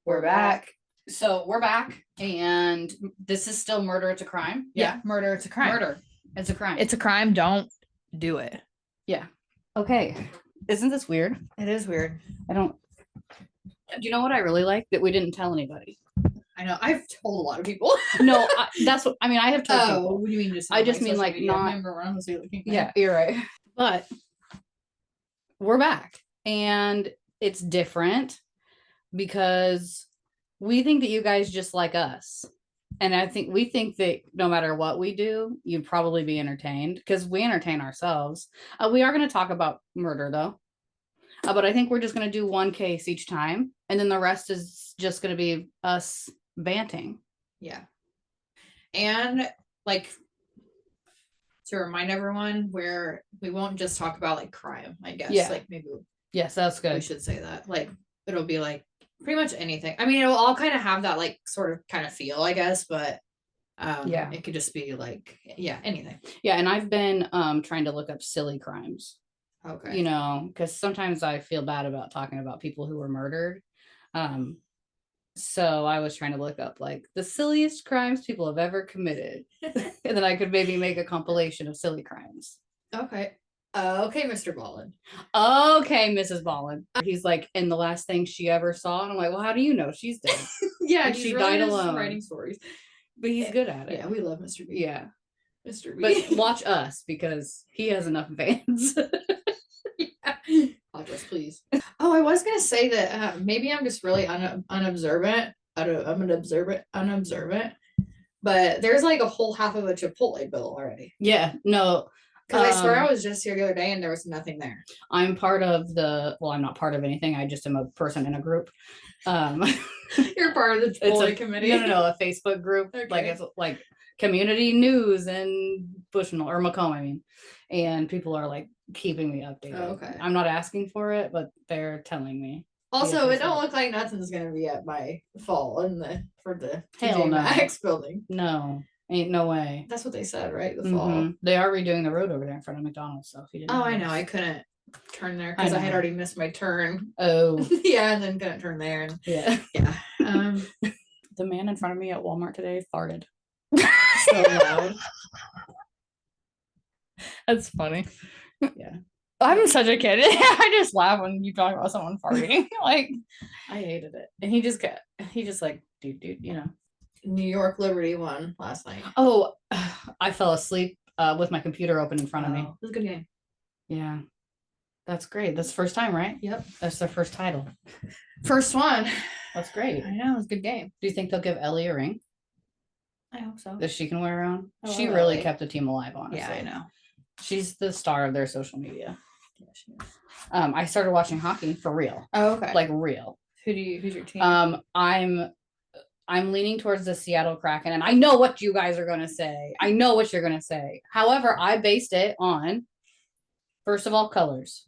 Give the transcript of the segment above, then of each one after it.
We're back. So we're back, and this is still Murder. It's a crime. Yeah, murder. It's a crime. Murder. It's a crime. It's a crime. Don't do it. Yeah. Okay. Isn't this weird? It is weird. Do you know what I really like? That we didn't tell anybody. I know. I've told a lot of people. No, that's what I mean. I have told people. What do you mean? I just mean like not. Yeah, you're right. But we're back, and it's different because we think that you guys just like us. And we think that no matter what we do, you'd probably be entertained because we entertain ourselves. We are going to talk about murder though. But I think we're just going to do one case each time. And then the rest is just going to be us banting. Yeah. And like to remind everyone where we won't just talk about like crime, I guess. Yeah. Like maybe. Yes, that's good. We should say that. Like it'll be like pretty much anything. I mean, it'll all kind of have that like sort of kind of feel, I guess, but yeah, it could just be like, yeah, anything. Yeah, and I've been trying to look up silly crimes. Okay. You know, because sometimes I feel bad about talking about people who were murdered. So I was trying to look up like the silliest crimes people have ever committed. And then I could maybe make a compilation of silly crimes. Okay. Okay, Mr. Bolland. Okay, Mrs. Bolland. He's like, and the last thing she ever saw. And I'm like, well, how do you know she's dead? Yeah, and she died alone. Writing stories. But he's good at it. Yeah, we love Mr. B. Yeah. Mr. B. But watch us because he has enough fans. Yeah. Watch us, please. Oh, I was going to say that maybe I'm just really unobservant. I'm an unobservant. But there's like a whole half of a Chipotle bill already. Yeah, no. Because I swear I was just here the other day and there was nothing there. I'm part of I'm not part of anything. I just am a person in a group. You're part of the Chipotle committee? No, a Facebook group. Okay. Like it's like community news in Bushnell or Macomb, I mean. And people are like keeping me updated. Oh, okay. I'm not asking for it, but they're telling me. Also, it don't look like nothing's gonna be at my fall for the TJ Maxx building. No. Ain't no way. That's what they said, right? The fall. They are redoing the road over there in front of McDonald's. So if you didn't I know. I couldn't turn there because I had already missed my turn. Oh. Yeah, and then couldn't turn there. And yeah. The man in front of me at Walmart today farted. So loud. That's funny. Yeah. I'm such a kid. I just laugh when you talk about someone farting. Like, I hated it. And he just like, dude, you know. New York Liberty won last night. Oh, I fell asleep with my computer open in front of me. It was a good game. Yeah. That's great. That's the first time, right? Yep. That's their first title. First one. That's great. I know. It was a good game. Do you think they'll give Ellie a ring? I hope so. That she can wear around? She really really kept the team alive, honestly. Yeah, I know. She's the star of their social media. Yeah, she is. I started watching hockey for real. Oh, okay. Like real. Who's your team? I'm leaning towards the Seattle Kraken, and I know what you guys are going to say. I know what you're going to say. However, I based it on, first of all, colors.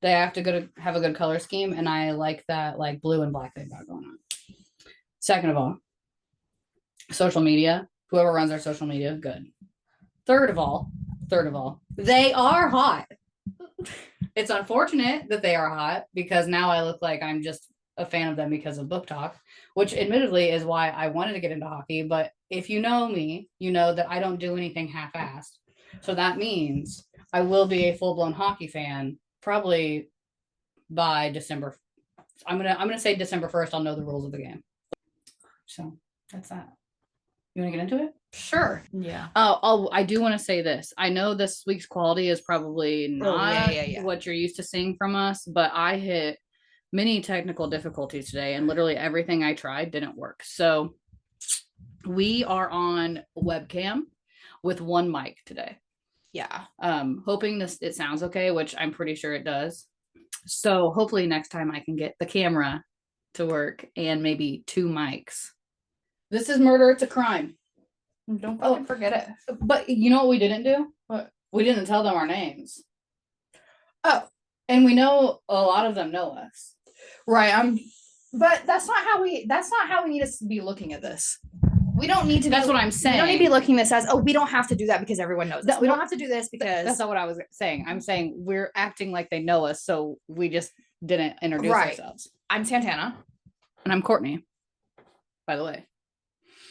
They have to have a good color scheme, and I like that like blue and black they've got going on. Second of all, social media. Whoever runs our social media, good. Third of all, they are hot. It's unfortunate that they are hot because now I look like I'm just a fan of them because of book talk, which admittedly is why I wanted to get into hockey. But if you know me, you know that I don't do anything half-assed. So that means I will be a full-blown hockey fan probably by December. I'm gonna say December 1st. I'll know the rules of the game. So that's that. You want to get into it? Sure. Yeah. Oh, I do want to say this. I know this week's quality is probably not what you're used to seeing from us, but I hit many technical difficulties today, and literally everything I tried didn't work. So we are on webcam with one mic today. Yeah. Hoping it sounds okay, which I'm pretty sure it does. So hopefully next time I can get the camera to work and maybe two mics. This is Murder. It's a crime. Don't fucking forget it. But you know what we didn't do? What? We didn't tell them our names. Oh. And we know a lot of them know us. Right. But that's not how we need to be looking at this. We don't need to. That's what I'm saying. We don't need to be looking at this as, we don't have to do that because everyone knows this. We don't have to do this because that's not what I was saying. I'm saying we're acting like they know us, so we just didn't introduce ourselves. I'm Santana. And I'm Courtney. by the way.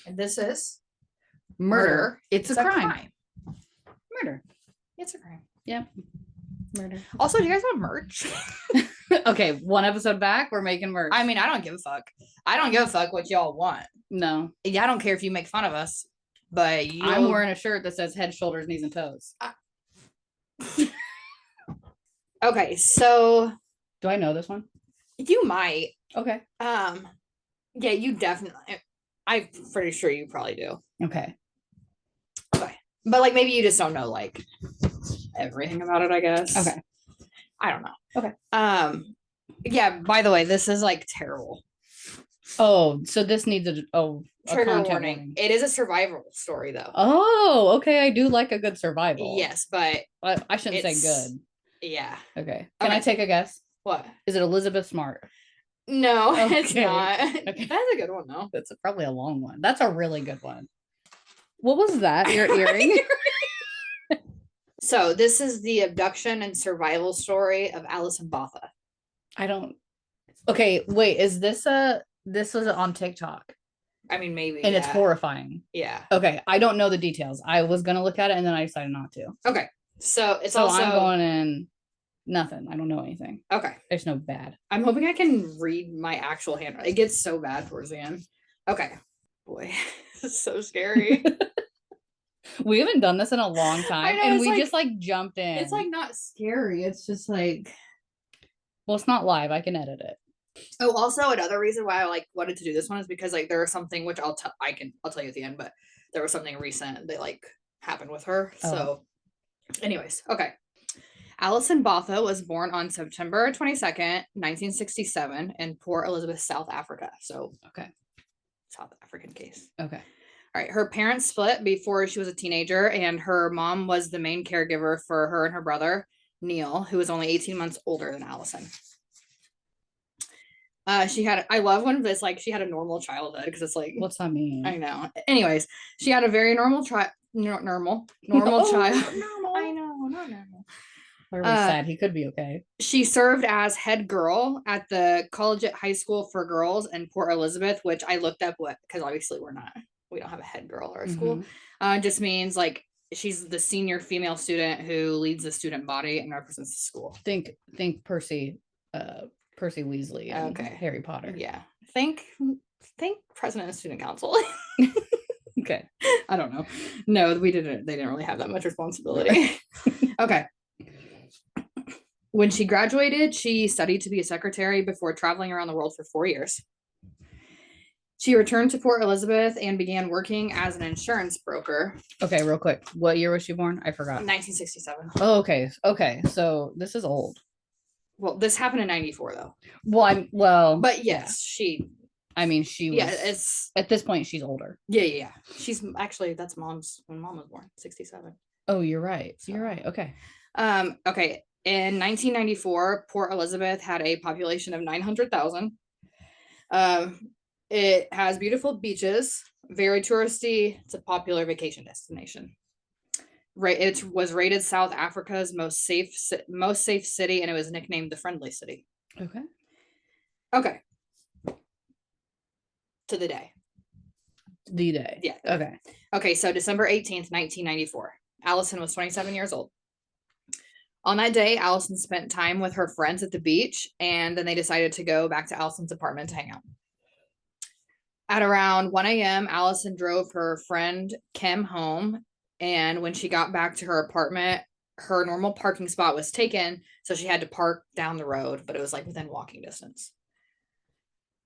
And this is Murder. It's a crime. Murder. It's a crime. Yep. Murder. Also, do you guys want merch? Okay, one episode back, we're making merch. I mean, I don't give a fuck. I don't give a fuck what y'all want. No. Yeah, I don't care if you make fun of us, but I'm wearing a shirt that says head, shoulders, knees, and toes. Okay, so do I know this one? You might. Okay. Yeah, you definitely. I'm pretty sure you probably do. Okay. Okay. But like maybe you just don't know like everything about it, I guess. Okay. I don't know. Okay. Yeah, by the way, this is like terrible. Oh, so this needs a trigger warning. It is a survival story though. Oh, okay. I do like a good survival. Yes, but I shouldn't say good. Yeah. Okay. Can I take a guess? What? Is it Elizabeth Smart? No, it's not. Okay. That's a good one though. That's probably a long one. That's a really good one. What was that? Your earring? So this is the abduction and survival story of Alison Botha. I don't. Okay, wait. Is this was on TikTok? I mean, maybe. And it's horrifying. Yeah. Okay, I don't know the details. I was gonna look at it and then I decided not to. Okay, so it's also I'm going in. Nothing. I don't know anything. Okay. There's no bad. I'm hoping I can read my actual handwriting. It gets so bad towards the end. Okay. Boy, this is so scary. We haven't done this in a long time. Know, and we just like jumped in. It's like not scary. It's just like. Well, it's not live. I can edit it. Oh, also another reason why I like wanted to do this one is because like there was something which I'll tell you at the end, but there was something recent that like happened with her. Oh. So anyways, okay. Alison Botha was born on September 22nd, 1967 in Port Elizabeth, South Africa. So, okay. South African case. Okay. All right. Her parents split before she was a teenager, and her mom was the main caregiver for her and her brother, Neil, who was only 18 months older than Alison. I love when it's like she had a normal childhood because it's like, what's that mean? I know. Anyways, she had a very normal child. Normal child. Normal. I know, not normal. Really sad. He could be okay. She served as head girl at the Collegiate High School for Girls in Port Elizabeth, which I looked up because obviously we don't have a head girl at our school. Just means like she's the senior female student who leads the student body and represents the school. Think Percy Weasley and Harry Potter. Yeah. Think president of student council. Okay. I don't know. No, they didn't really have that much responsibility. Okay. When she graduated, she studied to be a secretary before traveling around the world for 4 years. She returned to Port Elizabeth and began working as an insurance broker. Okay, real quick. What year was she born? I forgot. 1967. Oh, okay. Okay, so this is old. Well, this happened in 94, though. But yes, she was. Yeah, it's at this point she's older. Yeah. She's actually that's when mom was born, 67. Oh, you're right. So. You're right. Okay. Okay. In 1994, Port Elizabeth had a population of 900,000. It has beautiful beaches, very touristy. It's a popular vacation destination. Right, it was rated South Africa's most safe city, and it was nicknamed the Friendly City. Okay. To the day. The day. Yeah. Okay. So December 18th, 1994. Alison was 27 years old. On that day, Alison spent time with her friends at the beach, and then they decided to go back to Alison's apartment to hang out. At around 1 a.m., Alison drove her friend Kim home, and when she got back to her apartment, her normal parking spot was taken, so she had to park down the road, but it was like within walking distance.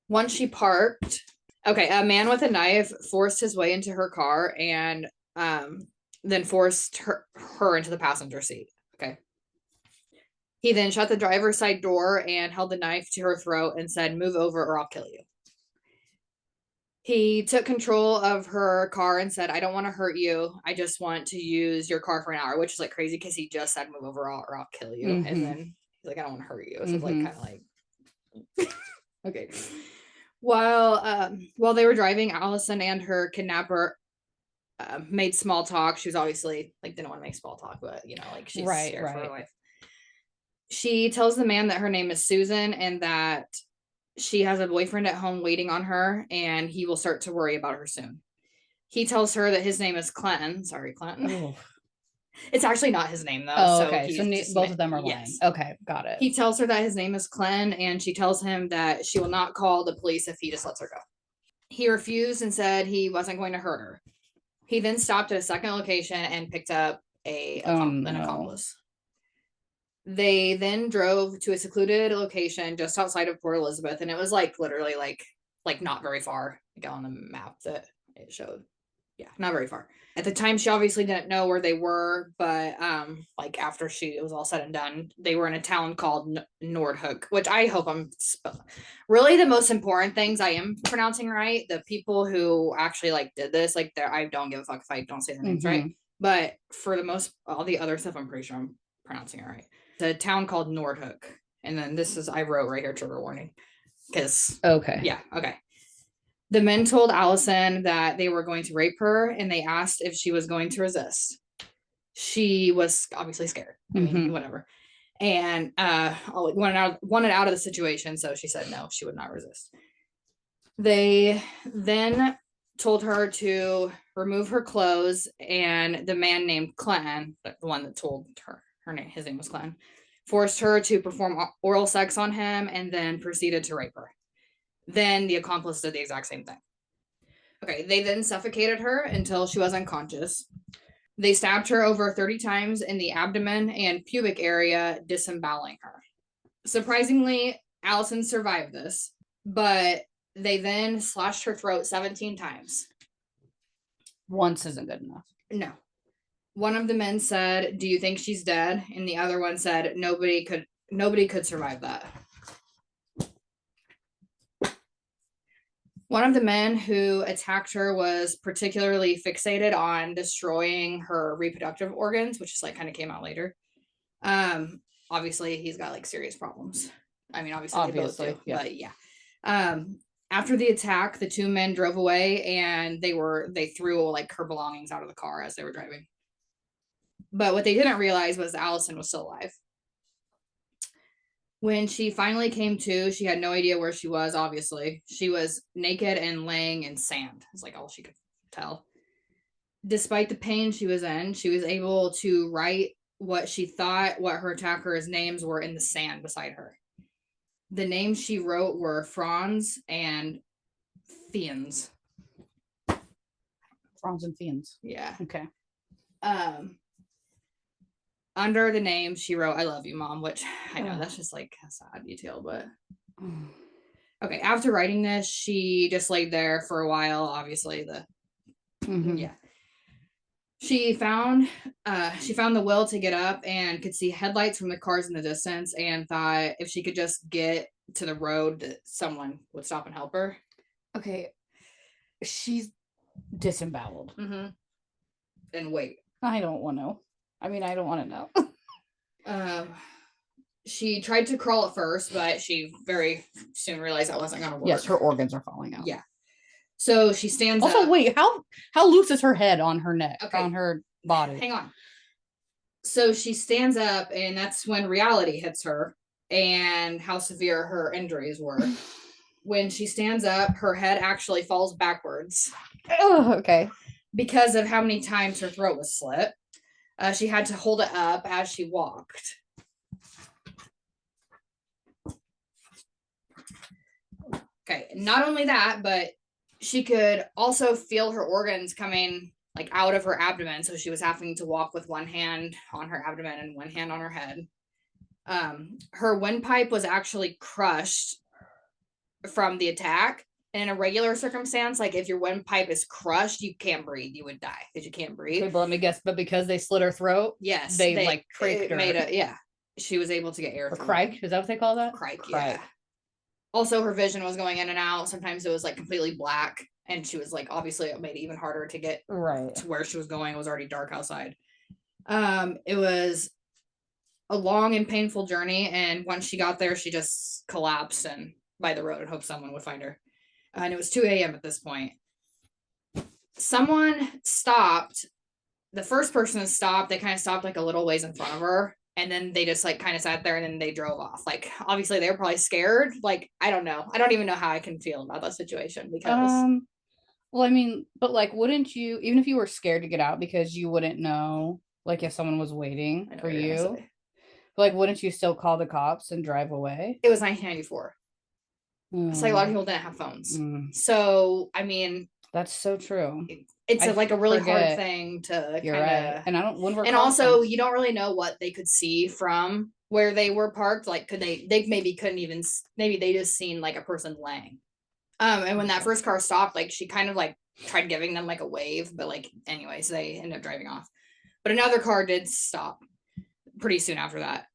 Once she parked, a man with a knife forced his way into her car and then forced her into the passenger seat. Okay. He then shut the driver's side door and held the knife to her throat and said, "Move over or I'll kill you." He took control of her car and said, "I don't want to hurt you. I just want to use your car for an hour," which is like crazy because he just said, "Move over or I'll kill you." And then he's like, "I don't want to hurt you." So it's like kind of like, okay. While they were driving, Alison and her kidnapper made small talk. She was obviously like didn't want to make small talk, but like she's scared for her life. She tells the man that her name is Susan and that she has a boyfriend at home waiting on her, and he will start to worry about her soon. He tells her that his name is Clinton. Sorry, Clinton. Oh, It's actually not his name, though. oh So okay. he's So just both of them are lying. yes. Okay, got it. He tells her that his name is Clinton, and she tells him that she will not call the police if he just lets her go. He refused and said he wasn't going to hurt her. He then stopped at a second location and picked up an accomplice. They then drove to a secluded location just outside of Port Elizabeth, and it was like literally like not very far. Like on the map that it showed. Yeah, not very far. At the time, she obviously didn't know where they were, but like after it was all said and done, they were in a town called Nordhook, which I hope I'm really the most important things I am pronouncing right. The people who actually like did this, like I don't give a fuck if I don't say their names right. But for the most, all the other stuff, I'm pretty sure I'm pronouncing it right. It's a town called Nordhook, and then I wrote right here, trigger warning, because okay, yeah, okay. The men told Alison that they were going to rape her, and they asked if she was going to resist. She was obviously scared. I mean, whatever. And wanted out of the situation, so she said no, she would not resist. They then told her to remove her clothes, and the man named Clinton, the one that told her his name was Clinton, forced her to perform oral sex on him, and then proceeded to rape her. Then the accomplice did the exact same thing. Okay, they then suffocated her until she was unconscious. They stabbed her over 30 times in the abdomen and pubic area, disemboweling her. Surprisingly, Alison survived this, but they then slashed her throat 17 times. Once isn't good enough. No. One of the men said, "Do you think she's dead?" And the other one said, nobody could survive that. One of the men who attacked her was particularly fixated on destroying her reproductive organs, which is like kind of came out later. Obviously he's got like serious problems. I mean, obviously they both do, yeah. But yeah. After the attack, the two men drove away, and they threw like her belongings out of the car as they were driving. But what they didn't realize was Alison was still alive. When she finally came to, she had no idea where she was, obviously. She was naked and laying in sand. It's like all she could tell. Despite the pain she was in, she was able to write what she thought what her attackers' names were in the sand beside her. The names she wrote were Franz and Fiends. Franz and Fiends. Yeah. Okay. Under the name, she wrote, "I love you, Mom," which I know that's just like a sad detail, but okay. After writing this, she just laid there for a while. Obviously, yeah. She found the will to get up and could see headlights from the cars in the distance, and thought if she could just get to the road, that someone would stop and help her. Okay, she's disemboweled. And wait, I don't want to. I mean, I don't want to know. She tried to crawl at first, but she very soon realized that wasn't going to work. Yes, her organs are falling out. Yeah. So she stands also, up. Wait, how loose is her head on her neck, on her body? Hang on. So she stands up, and that's when reality hits her and how severe her injuries were. When she stands up, her head actually falls backwards. Oh, okay. Because of how many times her throat was slit. She had to hold it up as she walked. Okay, not only that, but she could also feel her organs coming like out of her abdomen. So she was having to walk with one hand on her abdomen and one hand on her head. Her windpipe was actually crushed from the attack. In a regular circumstance, like if your windpipe is crushed, you can't breathe. You would die because you can't breathe. Okay, but let me guess. But because they slit her throat, yes, they like cracked her. Yeah, she was able to get air. Or crike? Is that what they call that? Crike. Yeah. Also, her vision was going in and out. Sometimes it was like completely black, and she was like, obviously, it made it even harder to get to where she was going. It was already dark outside. It was a long and painful journey, and once she got there, she just collapsed and by the road and hoped someone would find her. And it was 2 a.m. at this point. Someone stopped. The first person that stopped, they kind of stopped like a little ways in front of her. And then they just like kind of sat there and then they drove off. Like obviously they were probably scared. Like I don't know. I don't even know how I can feel about that situation because well, I mean, but like, wouldn't you, even if you were scared to get out because you wouldn't know, like, if someone was waiting for you, like, wouldn't you still call the cops and drive away? it was 1994. It's like a lot of people didn't have phones. So I mean, that's so true. It's like a really hard thing to kind of. Right. And I don't. And also, you don't really know what they could see from where they were parked. Like, could they maybe couldn't even. Maybe they just seen like a person laying. And when that first car stopped, like she kind of like tried giving them like a wave, but like anyways, they ended up driving off. But another car did stop pretty soon after that.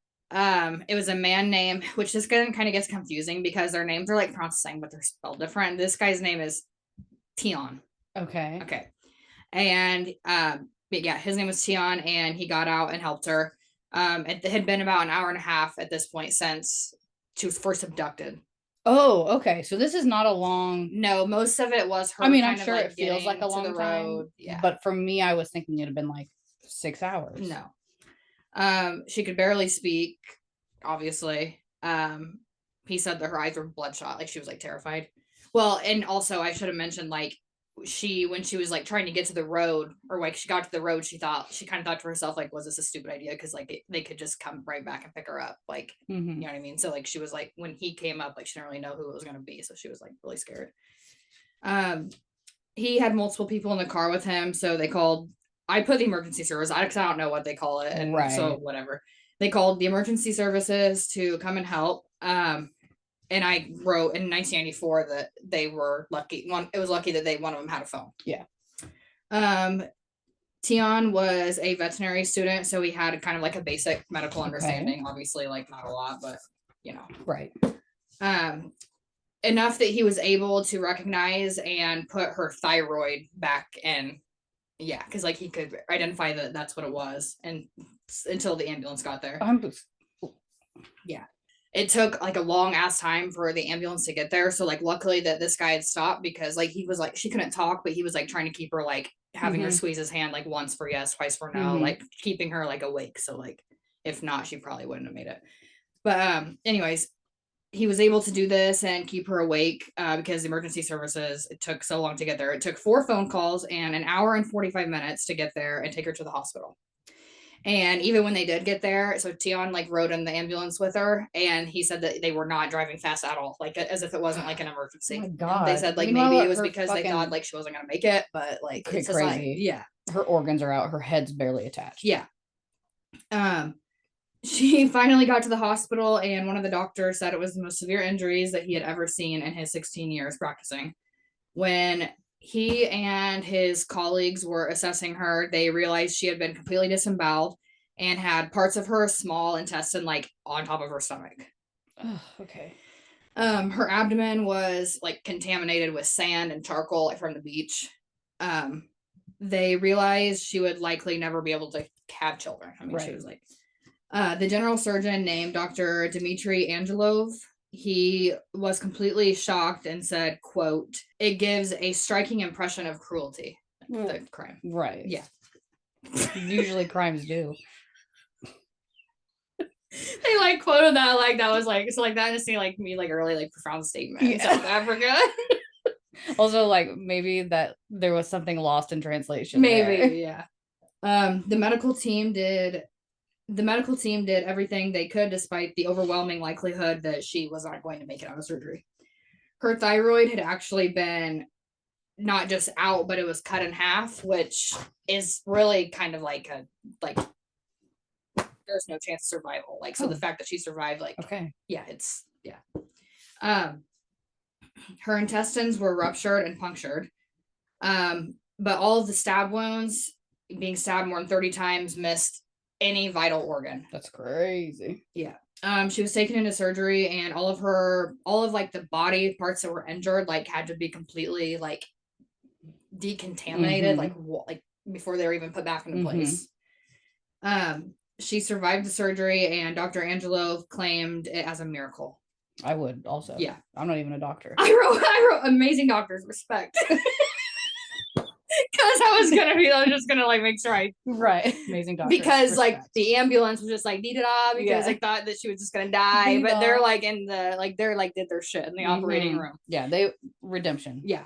It was a man name, which this kind of gets confusing because their names are like pronounced the same, but they're spelled different. This guy's name is Tion. Okay. And but yeah, his name was Tion, and he got out and helped her. It had been about an hour and a half at this point since she was first abducted. Oh, okay. So this is not a long. No, most of it was her. I mean, I'm sure it feels like a long time. Yeah. But for me, I was thinking it'd have been like 6 hours. No. She could barely speak, obviously. He said that her eyes were bloodshot, like she was like terrified. Well, and also I should have mentioned, like, when she was like trying to get to the road, or like she got to the road, she kind of thought to herself, like, was this a stupid idea? Because like they could just come right back and pick her up, like, you know what I mean? So like she was like, when he came up, like she didn't really know who it was going to be, so she was like really scared. He had multiple people in the car with him, so they called. I put the emergency service. I don't know what they call it, and so whatever, they called the emergency services to come and help. And I wrote in 1994 that they were lucky. It was lucky that one of them had a phone. Yeah. Tion was a veterinary student, so he had kind of like a basic medical understanding. Obviously, like not a lot, but you know. Right. Enough that he was able to recognize and put her thyroid back in. Yeah, because like he could identify that that's what it was, and until the ambulance got there. Yeah. It took like a long ass time for the ambulance to get there. So like luckily that this guy had stopped, because like he was like, she couldn't talk, but he was like trying to keep her, like having her squeeze his hand like once for yes, twice for no, like keeping her like awake. So like if not, she probably wouldn't have made it. But anyways, he was able to do this and keep her awake because the emergency services, it took so long to get there. It took 4 phone calls and an hour and 45 minutes to get there and take her to the hospital. And even when they did get there, so Tion like rode in the ambulance with her, and he said that they were not driving fast at all, like as if it wasn't like an emergency. Oh my God. They said like maybe it was because they thought like she wasn't gonna make it, but like it's crazy. Like, yeah, her organs are out, her head's barely attached. Yeah. She finally got to the hospital, and one of the doctors said it was the most severe injuries that he had ever seen in his 16 years practicing. When he and his colleagues were assessing her, they realized she had been completely disemboweled and had parts of her small intestine like on top of her stomach. Oh, okay. Her abdomen was like contaminated with sand and charcoal, like from the beach. They realized she would likely never be able to have children. I mean, she was like, the general surgeon named Dr. Dmitry Angelov, he was completely shocked and said, quote, "It gives a striking impression of cruelty." The crime. Right. Yeah. Usually crimes do. They like quoted that like that was like, so like that just seemed like me like a really like profound statement in South Africa. Also, like maybe that there was something lost in translation. Maybe, yeah. The medical team did everything they could, despite the overwhelming likelihood that she was not going to make it out of surgery. Her thyroid had actually been not just out, but it was cut in half, which is really kind of like there's no chance of survival. Like, so the fact that she survived, like, yeah, it's, yeah. Her intestines were ruptured and punctured. But all of the stab wounds, being stabbed more than 30 times, missed any vital organ. That's crazy. Yeah. She was taken into surgery, and all of like the body parts that were injured, like had to be completely like decontaminated, like before they were even put back into place. She survived the surgery, and Dr. Angelov claimed it as a miracle. I would also. Yeah. I'm not even a doctor. I wrote amazing doctors, respect. Because I I was just gonna like make sure I Right. Amazing doctor. because like the ambulance was just like needed off because they thought that she was just gonna die, but they're like in the like they're like did their shit in the operating room. Yeah, they redemption. Yeah.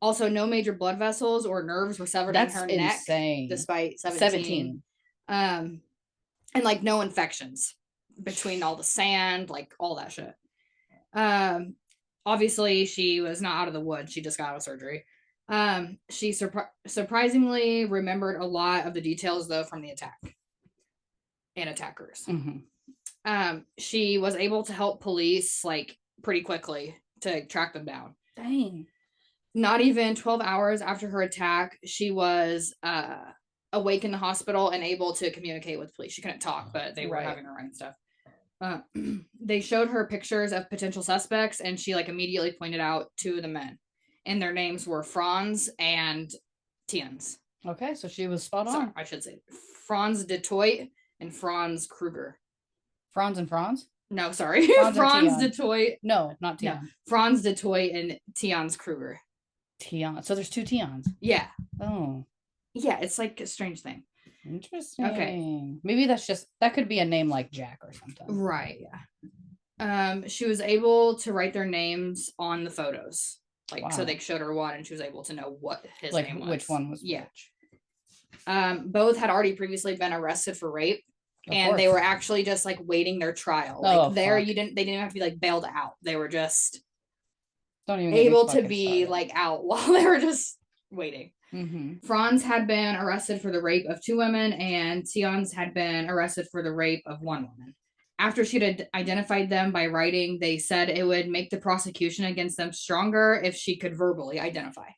Also no major blood vessels or nerves were severed in her neck despite 17. And like no infections between all the sand, like all that shit. Obviously she was not out of the woods. She just got out of surgery. She surprisingly remembered a lot of the details though from the attack and attackers. She was able to help police like pretty quickly to track them down. Dang. Not even 12 hours after her attack, she was awake in the hospital and able to communicate with police. She couldn't talk, but they were having her write stuff. They showed her pictures of potential suspects, and she like immediately pointed out two of the men, and their names were Franz and Tiens. Okay, so she was spot on. Sorry, I should say Franz Detroit and Franz Kruger. Franz and Franz? No, sorry. Franz Detroit. No, not Tian. No. Franz Detroit and Tiens Kruger. Tian. So there's two Tians. Yeah. Oh. Yeah, it's like a strange thing. Interesting. Okay. Maybe that could be a name like Jack or something. Right. Yeah. She was able to write their names on the photos. Like so they showed her one and she was able to know what his name was. Which one was which. Both had already previously been arrested for rape. And they were actually just like waiting their trial. Like they didn't have to be like bailed out. They were just able to be like out while they were just waiting. Franz had been arrested for the rape of 2 women, and Tians had been arrested for the rape of 1 woman. After she'd identified them by writing, they said it would make the prosecution against them stronger if she could verbally identify.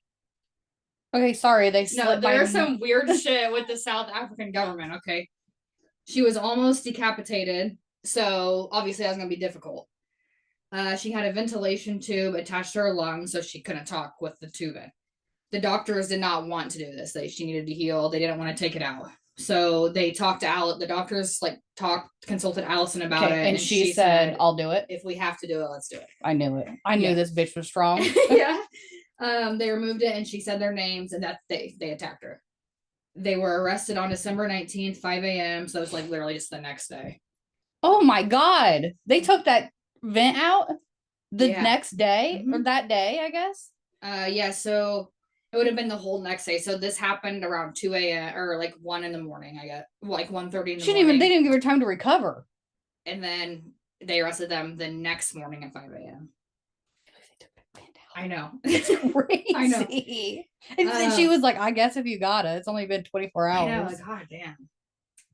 Okay, sorry. There's some weird shit with the South African government. Okay. She was almost decapitated, so obviously that was going to be difficult. She had a ventilation tube attached to her lungs, so she couldn't talk with the tube in. The doctors did not want to do this. She needed to heal. They didn't want to take it out. So they talked to the doctors consulted Alison about it. And she said, I'll do it. If we have to do it, let's do it. I knew it. I knew this bitch was strong. Yeah. They removed it and she said their names and they attacked her. They were arrested on December 19th, 5 a.m. So it was like literally just the next day. Oh my God. They took that vent out the next day or that day, I guess. Yeah. So it would have been the whole next day. So this happened around 2 a.m. or like 1 in the morning, I guess. Like 1:30 in the morning. They didn't give her time to recover. And then they arrested them the next morning at 5 a.m. I know. It's crazy. I know. And then she was like, I guess if you got it, it's only been 24 hours. I know, like, God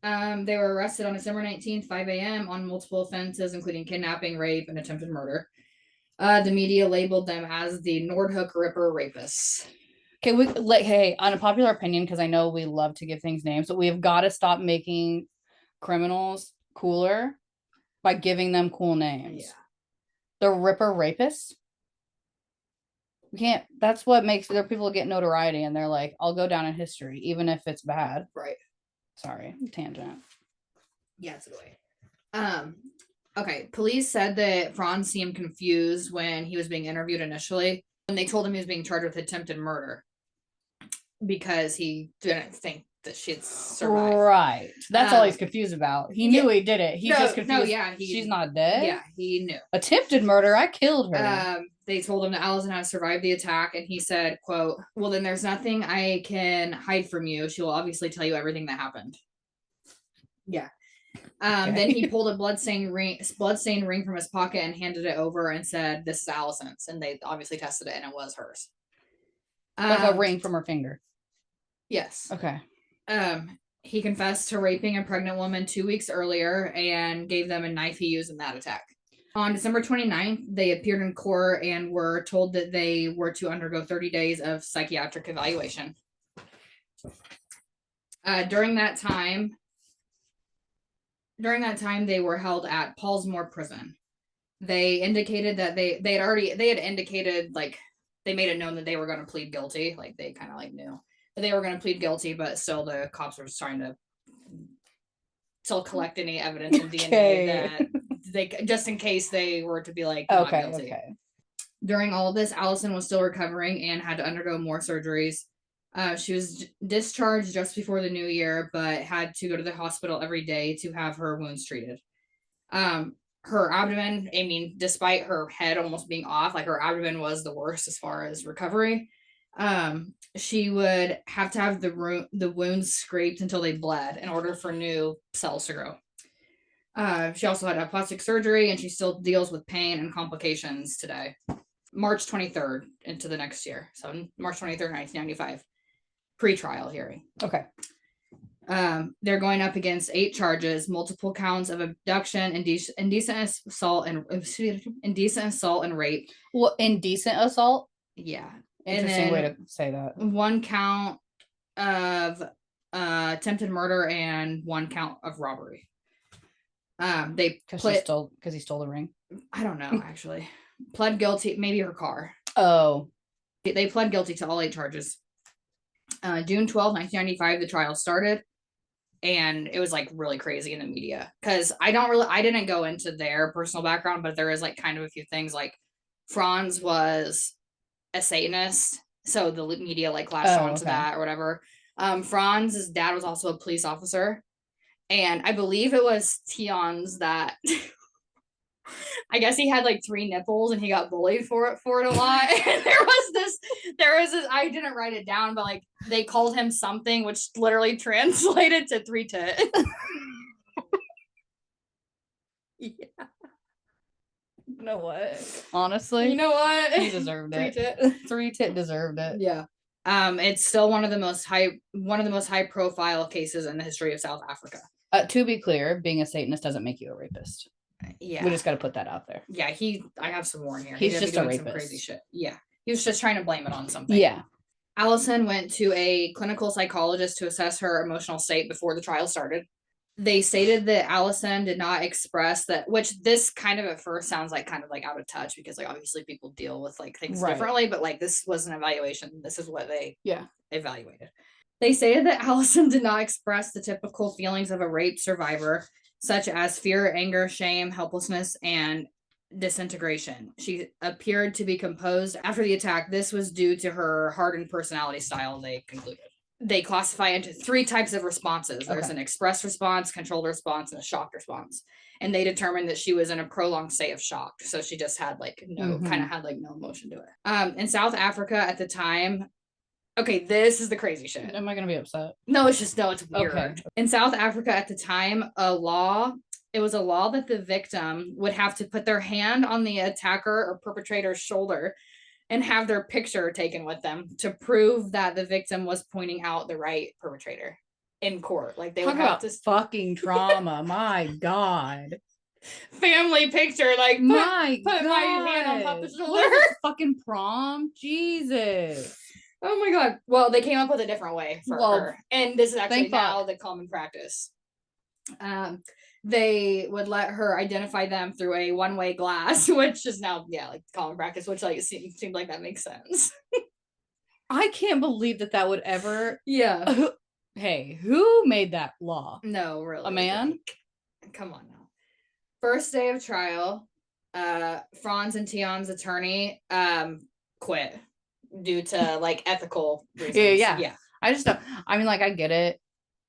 damn. They were arrested on December 19th, 5 a.m. on multiple offenses, including kidnapping, rape, and attempted murder. The media labeled them as the Nordhook Ripper rapists. Okay, hey, unpopular opinion, because I know we love to give things names, but we've got to stop making criminals cooler by giving them cool names. Yeah. The Ripper rapists? We can't. That's what makes their people get notoriety, and they're like, I'll go down in history, even if it's bad. Right. Sorry, tangent. Yeah, it's the way. Okay, police said that Franz seemed confused when he was being interviewed initially, and they told him he was being charged with attempted murder because he didn't think that she'd survived. Right. That's all he's confused about. He knew he did it. He's just confused. No, yeah. She's not dead? Yeah, he knew. Attempted murder? I killed her. They told him that Alison had survived the attack, and he said, quote, well, then there's nothing I can hide from you. She will obviously tell you everything that happened. Yeah. Okay. Then he pulled a bloodstained ring from his pocket and handed it over and said, this is Alison's. And they obviously tested it, and it was hers. Like a ring from her finger. Yes. Okay. He confessed to raping a pregnant woman 2 weeks earlier and gave them a knife he used in that attack. On December 29th, they appeared in court and were told that they were to undergo 30 days of psychiatric evaluation. During that time, they were held at Paulsmoor Prison. They indicated that they had indicated, like, they made it known that they were going to plead guilty. Like, they kind of like knew that they were going to plead guilty, but still the cops were trying to still collect any evidence of DNA that they, just in case they were to be like, not guilty. Okay. During all of this, Alison was still recovering and had to undergo more surgeries. She was discharged just before the new year, but had to go to the hospital every day to have her wounds treated. Her abdomen, I mean, despite her head almost being off, like her abdomen was the worst as far as recovery. She would have to have the wounds scraped until they bled in order for new cells to grow. She also had a plastic surgery, and she still deals with pain and complications today. March 23rd into the next year. So March 23rd, 1995. Pre-trial hearing. Okay. They're going up against 8 charges, multiple counts of abduction, indecent assault, and rape. Well, indecent assault? Yeah. Interesting way to say that. 1 count of attempted murder and 1 count of robbery. They because he stole the ring. I don't know, actually. Pled guilty, maybe her car. Oh. They pled guilty to all 8 charges. June 12th, 1995, the trial started. And it was like really crazy in the media because I didn't go into their personal background, but there is like kind of a few things. Like Franz was a Satanist, so the media like latched onto that or whatever. Franz's dad was also a police officer, and I believe it was Tion's that I guess he had like 3 nipples and he got bullied for it a lot. And there was this, I didn't write it down, but like they called him something which literally translated to 3 tit. Yeah. You know what? Honestly, you know what? He deserved it. 3 tit deserved it. Yeah. It's still one of the most high profile cases in the history of South Africa. To be clear, being a Satanist doesn't make you a rapist. Yeah, we just got to put that out there. Yeah, I have some more in here. He's just a rapist. Some crazy shit. Yeah, he was just trying to blame it on something. Yeah. Alison went to a clinical psychologist to assess her emotional state before the trial started. They stated that Alison did not express that, which this kind of at first sounds like kind of like out of touch because like obviously people deal with like things differently, but like this was an evaluation. This is what they evaluated. They stated that Alison did not express the typical feelings of a rape survivor, such as fear, anger, shame, helplessness, and disintegration. She appeared to be composed after the attack. This was due to her hardened personality style, they concluded. They classify into 3 types of responses. There's an expressed response, controlled response, and a shocked response. And they determined that she was in a prolonged state of shock. So she just had like no emotion to it. In South Africa at the time, okay, this is the crazy shit. Am I going to be upset? No, it's weird. Okay. In South Africa at the time, it was a law that the victim would have to put their hand on the attacker or perpetrator's shoulder and have their picture taken with them to prove that the victim was pointing out the right perpetrator in court. Like they would have to fucking trauma. My God. Family picture, like put my hand on Papa's shoulder. Fucking prom, Jesus. Oh my God. Well, they came up with a different way for her. And this is actually now the common practice. They would let her identify them through a one-way glass, which is now, like common practice, which like seemed like that makes sense. I can't believe that would ever. Yeah. Hey, who made that law? No, really. A man? Come on now. First day of trial, Franz and Tion's attorney quit due to like ethical reasons. Yeah. I just don't. I mean, like, I get it.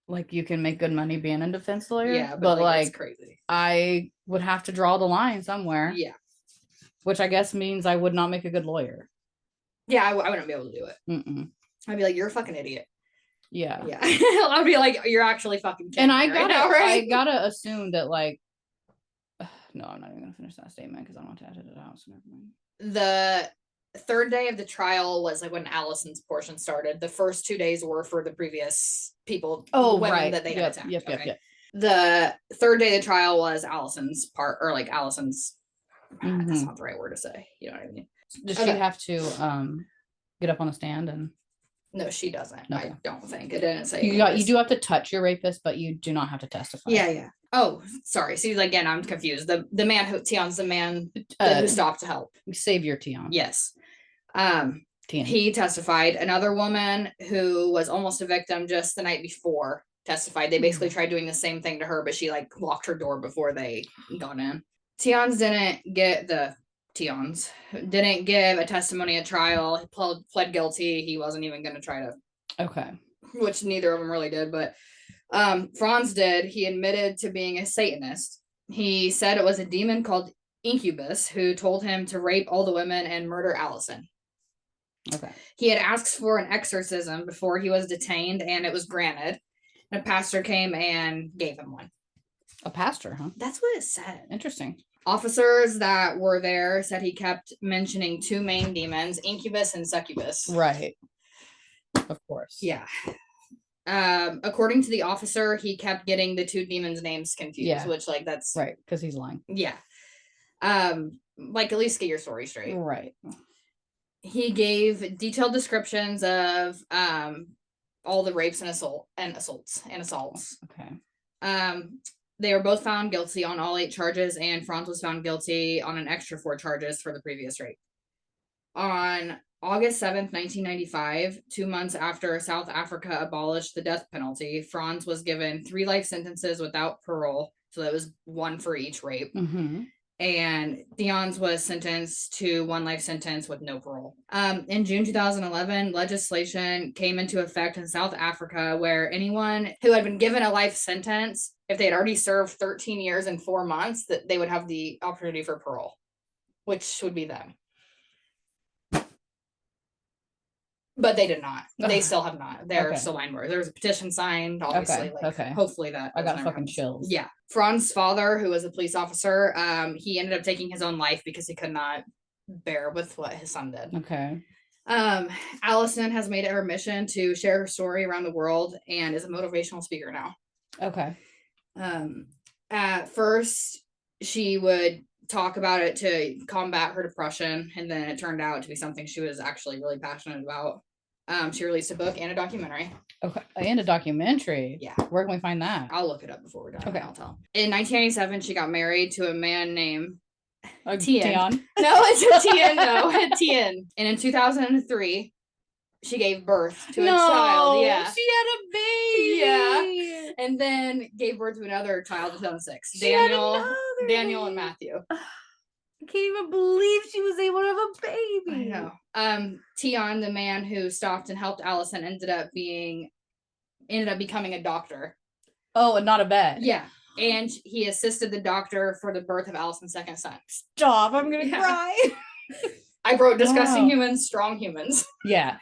Like, you can make good money being a defense lawyer. Yeah, but like it's crazy. I would have to draw the line somewhere. Yeah. Which I guess means I would not make a good lawyer. Yeah, I wouldn't be able to do it. Mm-mm. I'd be like, you're a fucking idiot. Yeah. Yeah. I'd be like, you're actually fucking kidding. And I gotta assume that, like, no, I'm not even gonna finish that statement because I want to edit it out. So never mind. The third day of the trial was like when Alison's portion started. The first 2 days were for the previous people, women that they had attacked. Yep. The third day of the trial was Alison's part, or like Alison's. That's not the right word to say. You know what I mean? Does she have to get up on the stand and? No, she doesn't. Okay. I don't think it didn't say. You do have to touch your rapist, but you do not have to testify. Yeah. Oh, sorry. See, again, I'm confused. The man Tion's the man who stopped to help. Savior Tion. Yes. He testified. Another woman who was almost a victim just the night before testified. They basically tried doing the same thing to her, but she like locked her door before they got in. Tions didn't give a testimony at trial. He pled guilty. He wasn't even going to try to Okay. which neither of them really did, but Franz did. He admitted to being a Satanist. He said it was a demon called Incubus who told him to rape all the women and murder Allison. Okay. He had asked for an exorcism before he was detained, and it was granted. And a pastor came and gave him one. A pastor, huh? That's what it said. Interesting. Officers that were there said he kept mentioning two main demons, Incubus and Succubus. Right. Of course. Yeah. According to the officer, he kept getting the two demons' names confused, which, like, that's right, because he's lying. Yeah. Like, at least get your story straight. Right. He gave detailed descriptions of all the rapes and assaults. Okay. They were both found guilty on all 8 charges, and Franz was found guilty on an extra 4 charges for the previous rape. On August 7th, 1995, 2 months after South Africa abolished the death penalty, Franz was given 3 life sentences without parole. So that was 1 for each rape. Mm-hmm. And Theon's was sentenced to 1 life sentence with no parole. In June 2011, legislation came into effect in South Africa where anyone who had been given a life sentence, if they had already served 13 years and 4 months, that they would have the opportunity for parole, which would be them. But they did not. They still have not. They're still line board. There was a petition signed, obviously. Hopefully that. I got fucking chills. Yeah. Franz's father, who was a police officer, he ended up taking his own life because he could not bear with what his son did. Okay. Alison has made it her mission to share her story around the world and is a motivational speaker now. Okay. At first, she would talk about it to combat her depression, and then it turned out to be something she was actually really passionate about. She released a book and a documentary. Okay, and a documentary. Yeah. Where can we find that? I'll look it up before we're done. Okay. I'll tell. In 1997, she got married to a man named Tien. No, it's a Tien. No, Tien. And in 2003, she gave birth to a child. Yeah. She had a baby. Yeah. And then gave birth to another child in 2006. Daniel and Matthew. I can't even believe she was able to have a baby. I know. Tion, the man who stopped and helped Allison, ended up becoming a doctor. Oh, and not a vet. Yeah. And he assisted the doctor for the birth of Allison's second son. Stop, I'm gonna cry. I wrote disgusting humans, strong humans. Yeah.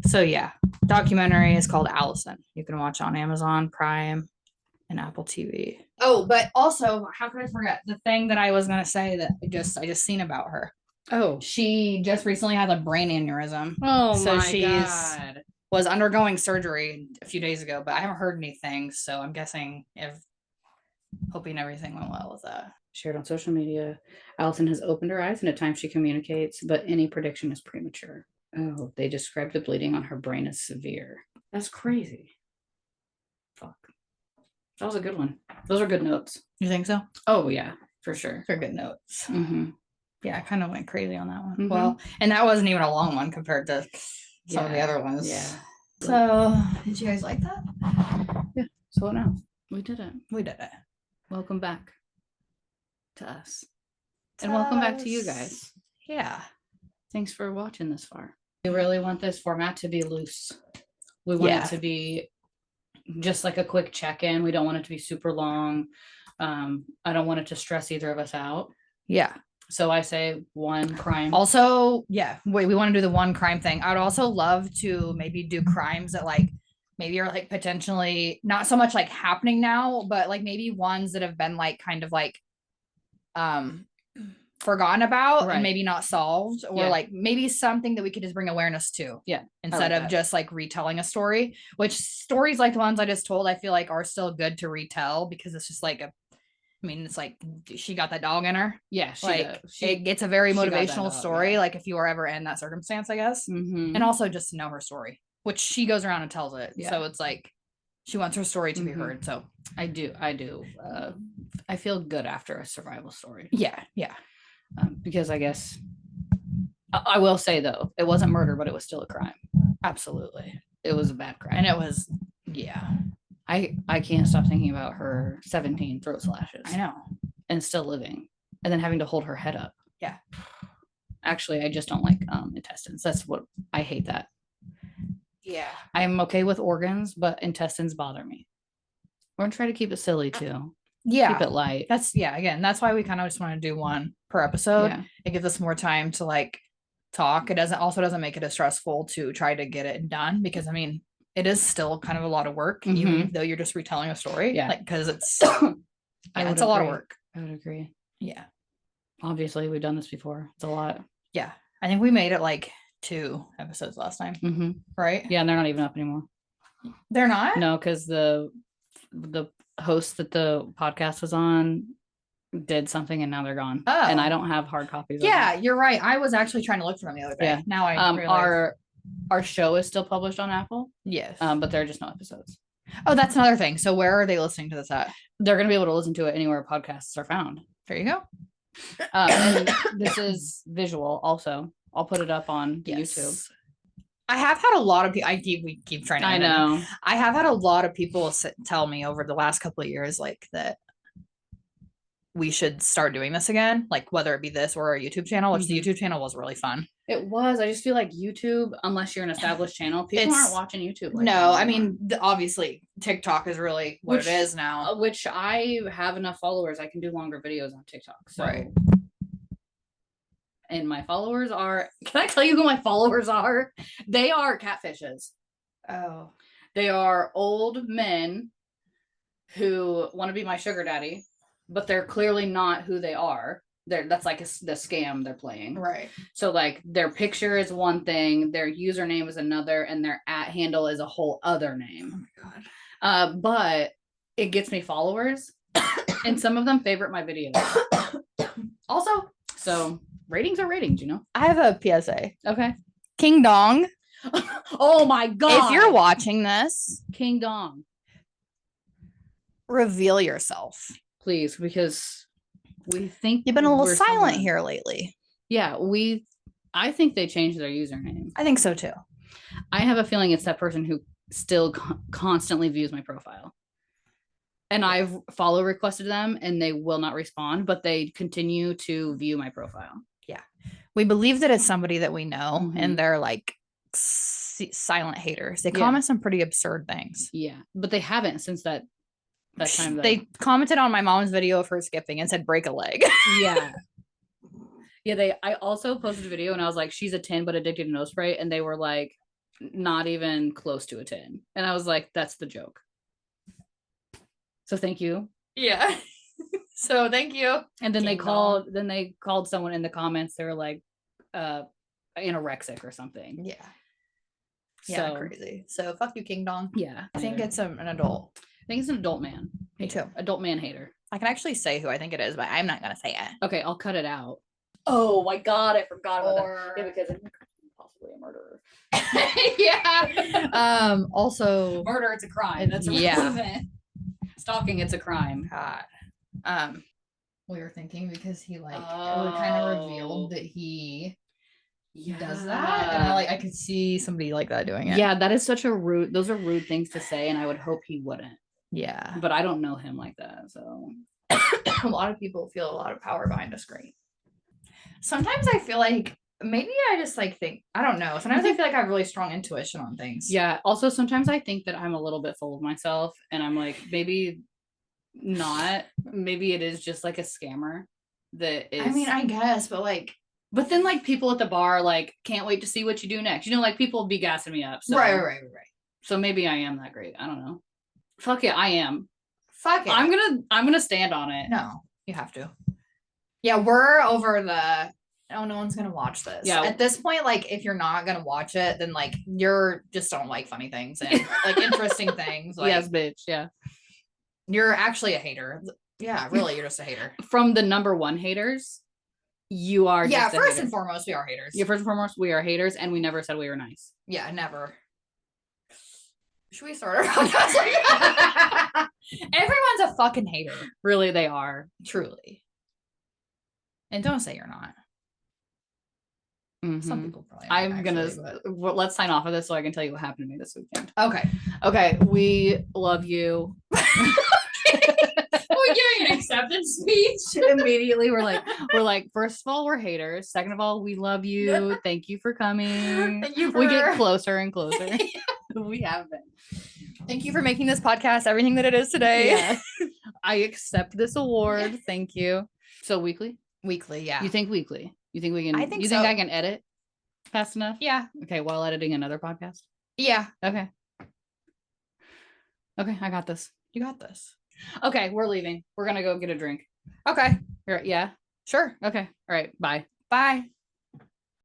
So yeah, documentary is called Allison. You can watch on Amazon Prime and Apple TV. Oh, but also, how could I forget the thing that I was gonna say that I just seen about her? Oh, She just recently had a brain aneurysm. oh So my God. Was undergoing surgery a few days ago, but I haven't heard anything. So I'm guessing hoping everything went well with that. Shared on social media. Allison has opened her eyes and at times she communicates, but any prediction is premature. Oh, they described the bleeding on her brain as severe. That's crazy. Fuck. That was a good one. Those are good notes. You think so? Oh, yeah, for sure. They're good notes. Mm-hmm. Yeah, I kind of went crazy on that one. Mhm. Well, and that wasn't even a long one compared to some of the other ones. Yeah. So, did you guys like that? Yeah. So what now? We did it. We did it. Welcome back to us. And welcome back to you guys. Yeah. Thanks for watching this far. We really want this format to be loose. We want it to be just like a quick check-in. We don't want it to be super long. I don't want it to stress either of us out. Yeah. So I say one crime. Also, yeah, we want to do the one crime thing. I would also love to maybe do crimes that like maybe are like potentially not so much like happening now, but like maybe ones that have been like kind of like forgotten about and maybe not solved, or like maybe something that we could just bring awareness to. Yeah. Instead of just like retelling a story, which stories like the ones I just told, I feel like are still good to retell because it's just like it's like she got that dog in her. Yeah. It's a very motivational story. Yeah. Like if you are ever in that circumstance, I guess. Mm-hmm. And also just to know her story, which she goes around and tells it. Yeah. So it's like she wants her story to be heard. So I do. I feel good after a survival story. Yeah. Yeah. Because I guess I will say though, it wasn't murder, but it was still a crime. Absolutely. It was a bad crime. And it was, yeah. I can't stop thinking about her 17 throat slashes. I know. And still living. And then having to hold her head up. Yeah. Actually, I just don't like intestines. That's what I hate that. Yeah. I'm okay with organs, but intestines bother me. We're gonna try to keep it silly too. Yeah. Keep it light. Again, that's why we kind of just want to do one per episode. Yeah. It gives us more time to like talk. It doesn't make it as stressful to try to get it done, because I mean, it is still kind of a lot of work, even though you're just retelling a story. Yeah. Like, because it's it's a lot of work. I would agree. Yeah. Obviously, we've done this before. It's a lot. Yeah. I think we made it like 2 episodes last time. Right? Yeah, and they're not even up anymore. They're not? No, because the host that the podcast was on did something and now they're gone. Oh. And I don't have hard copies. Yeah, you're right. I was actually trying to look for them the other day. Yeah. Now I realize. Our show is still published on Apple. Yes. But there are just no episodes. Oh, that's another thing. So where are they listening to this at? They're gonna be able to listen to it anywhere podcasts are found. There you go. And this is visual also. I'll put it up on YouTube. I have had a lot of people. We keep trying to. I know. I have had a lot of people tell me over the last couple of years, like, that we should start doing this again, like whether it be this or our YouTube channel, which the YouTube channel was really fun. It was. I just feel like YouTube, unless you're an established channel, people aren't watching YouTube. Like no, I mean, obviously TikTok is really what it is now. Which I have enough followers. I can do longer videos on TikTok. So. Right. And my followers are, can I tell you who my followers are? They are catfishes. Oh. They are old men who want to be my sugar daddy, but they're clearly not who they are. That's like the scam they're playing. Right. So like their picture is one thing, their username is another, and their @handle is a whole other name. Oh my God. But it gets me followers and some of them favorite my videos. Also, so ratings are ratings, you know? I have a PSA. Okay. King Dong. Oh my God. If you're watching this, King Dong, reveal yourself. please, because we think You've been a little we're silent someone. here lately. Yeah, I think they changed their username. I think so too. I have a feeling it's that person who still constantly views my profile. And I've follow requested them and they will not respond, but they continue to view my profile. Yeah. We believe that it's somebody that we know and they're like silent haters. They comment some pretty absurd things. Yeah. But they haven't since that time. They commented on my mom's video of her skipping and said break a leg. Yeah. Yeah. I also posted a video and I was like, she's a 10 but addicted to nose spray. And they were like, not even close to a 10. And I was like, that's the joke. So thank you. Yeah. So thank you. And then they called someone in the comments. They were like anorexic or something. Yeah. Yeah, crazy. So fuck you, King Dong. Yeah. I think it's an adult. I think it's an adult man. Me too. Adult man hater. I can actually say who I think it is, but I'm not gonna say it. Okay, I'll cut it out. Oh my God, I forgot about that. Yeah, because it's possibly a murderer. Yeah. Also, murder, it's a crime. That's irrelevant. Stalking, it's a crime. God. We were thinking because he kind of revealed that he does that, and I could see somebody like that doing it. Yeah, that is such a rude. Those are rude things to say, and I would hope he wouldn't. Yeah, but I don't know him like that, so a lot of people feel a lot of power behind a screen. Sometimes I feel like maybe I just think I don't know. Sometimes I feel like I have really strong intuition on things. Yeah. Also, sometimes I think that I'm a little bit full of myself, and I'm like, maybe not. Maybe it is just like a scammer that is. I mean, I guess, but but then people at the bar can't wait to see what you do next. You know, people be gassing me up. So. Right. So maybe I am that great. I don't know. Fuck it, I am. Fuck it. I'm gonna stand on it. No, you have to. Yeah, we're over the. Oh, no one's gonna watch this. Yeah. At this point, if you're not gonna watch it, then you're just don't like funny things and interesting things. Yes, bitch. Yeah. You're actually a hater. Yeah, really, you're just a hater. From the number one haters, you are. Yeah, first and foremost, we are haters. Yeah, first and foremost, we are haters, and we never said we were nice. Yeah, never. Should we start our podcast like that? Everyone's a fucking hater. Really, they are. Truly. And don't say you're not. Mm-hmm. Some people probably. I'm gonna. Let's sign off of this so I can tell you what happened to me this weekend. Okay. We love you. We're giving an acceptance speech. Immediately, we're like, first of all, we're haters. Second of all, we love you. Thank you for coming. Thank you for... We get closer and closer. We have been. Thank you for making this podcast everything that it is today. Yeah. I accept this award. Thank you. So weekly? Weekly, yeah. You think weekly? You think we can? I think you think so. I can edit fast enough? Yeah. Okay, while editing another podcast. Yeah. Okay. Okay, I got this. You got this. Okay, we're leaving. We're gonna go get a drink. Okay. Yeah. Sure. Okay. All right. Bye. Bye.